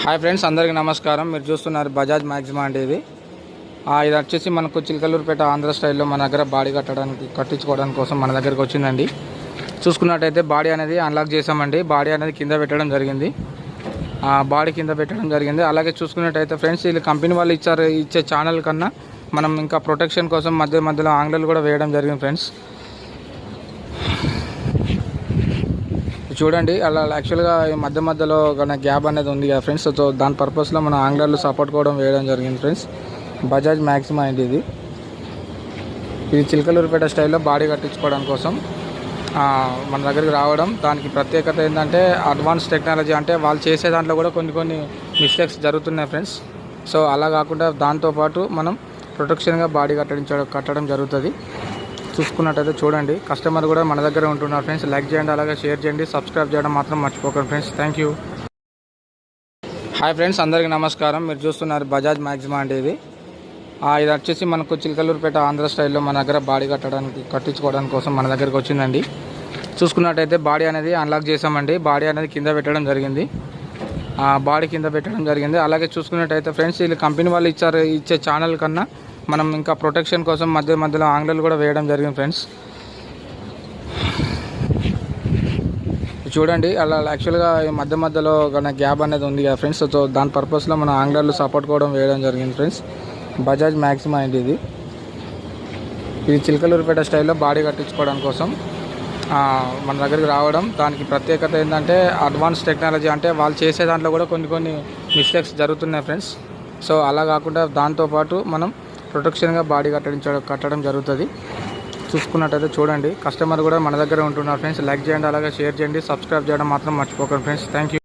Hi friends, అందరికీ నమస్కారం. మీరు చూస్తున్నారు బజాజ్ మ్యాక్సిమా అంటే ఇది వచ్చేసి మనకు చిలకలూరుపేట ఆంధ్ర స్టైల్లో మన దగ్గర బాడీ కట్టించుకోవడానికి కోసం మన దగ్గరకు వచ్చిందండి. చూసుకున్నట్టయితే బాడీ అనేది అన్లాక్ చేసామండి. బాడీ అనేది కింద పెట్టడం జరిగింది. బాడీ కింద పెట్టడం జరిగింది. అలాగే చూసుకున్నట్టయితే ఫ్రెండ్స్, వీళ్ళు కంపెనీ వాళ్ళు ఇచ్చే ఛానల్ కన్నా మనం ఇంకా ప్రొటెక్షన్ కోసం మధ్యలో ఆంగ్లాలు కూడా వేయడం జరిగింది ఫ్రెండ్స్. చూడండి, అలా యాక్చువల్గా మధ్యలో గ్యాప్ అనేది ఉంది కదా ఫ్రెండ్స్. సో దాని పర్పస్లో మన ఆంగ్లర్లు సపోర్ట్ కూడా వేయడం జరిగింది ఫ్రెండ్స్. బజాజ్ మ్యాక్సిమా అండి ఇది చిలకలూరుపేట స్టైల్లో బాడీ కట్టించుకోవడం కోసం మన దగ్గరికి రావడం. దానికి ప్రత్యేకత ఏంటంటే అడ్వాన్స్ టెక్నాలజీ. అంటే వాళ్ళు చేసే దాంట్లో కూడా కొన్ని మిస్టేక్స్ జరుగుతున్నాయి ఫ్రెండ్స్. సో అలా కాకుండా దాంతోపాటు మనం ప్రొటెక్షన్గా బాడీ కట్టడం జరుగుతుంది. చూసుకున్నట్టయితే చూడండి, కస్టమర్ కూడా మన దగ్గర ఉంటున్నారు ఫ్రెండ్స్. లైక్ చేయండి, అలాగే షేర్ చేయండి, సబ్స్క్రైబ్ చేయడం మాత్రం మర్చిపోకండి friends. Thank you. Hi friends, అందరికీ నమస్కారం. మీరు చూస్తున్నారు బజాజ్ మ్యాక్సిమా అంటే ఇది వచ్చేసి మనకు చిలకలూరుపేట ఆంధ్ర స్టైల్లో మన దగ్గర బాడీ కట్టించుకోవడానికి కోసం మన దగ్గరకు వచ్చిందండి. చూసుకున్నట్టయితే బాడీ అనేది అన్లాక్ చేసామండి. బాడీ అనేది కింద పెట్టడం జరిగింది. బాడీ కింద పెట్టడం జరిగింది. అలాగే చూసుకున్నట్టయితే ఫ్రెండ్స్, వీళ్ళు కంపెనీ వాళ్ళు ఇచ్చే ఛానల్ కన్నా మనం ఇంకా ప్రొటెక్షన్ కోసం మధ్యలో ఆంగ్లాలు కూడా వేయడం జరిగింది ఫ్రెండ్స్. చూడండి, అలా యాక్చువల్గా మధ్యలో గ్యాప్ అనేది ఉంది కదా ఫ్రెండ్స్. సో దాని పర్పస్లో మన ఆంగ్లర్లు సపోర్ట్ కూడా వేయడం జరిగింది ఫ్రెండ్స్. బజాజ్ మ్యాక్సిమా అండి ఇది చిలకలూరుపేట స్టైల్లో బాడీ కట్టించుకోవడం కోసం మన దగ్గరికి రావడం. దానికి ప్రత్యేకత ఏంటంటే అడ్వాన్స్ టెక్నాలజీ. అంటే వాళ్ళు చేసే దాంట్లో కూడా కొన్ని మిస్టేక్స్ జరుగుతున్నాయి ఫ్రెండ్స్. సో అలా కాకుండా దాంతోపాటు మనం ప్రొటెక్షన్గా బాడీ కట్టడం జరుగుతుంది. చూసుకున్నట్టయితే చూడండి, కస్టమర్ కూడా మన దగ్గర ఉంటున్నారు ఫ్రెండ్స్. లైక్ చేయండి, అలాగే షేర్ చేయండి, సబ్స్క్రైబ్ చేయడం మాత్రం మర్చిపోకండి ఫ్రెండ్స్. Thank you.